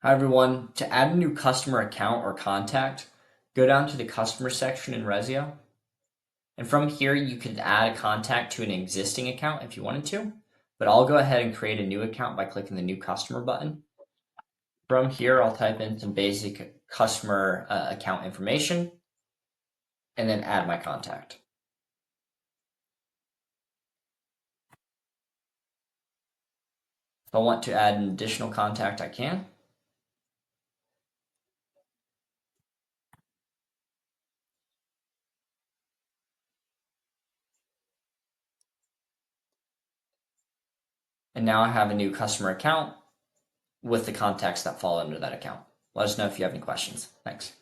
Hi everyone. To add a new customer account or contact, go down to the customer section in Ressio. And from here, you could add a contact to an existing account if you wanted to. But I'll go ahead and create a new account by clicking the new customer button. From here, I'll type in some basic customer account information and then add my contact. If I want to add an additional contact, I can. And now I have a new customer account with the contacts that fall under that account. Let us know if you have any questions. Thanks.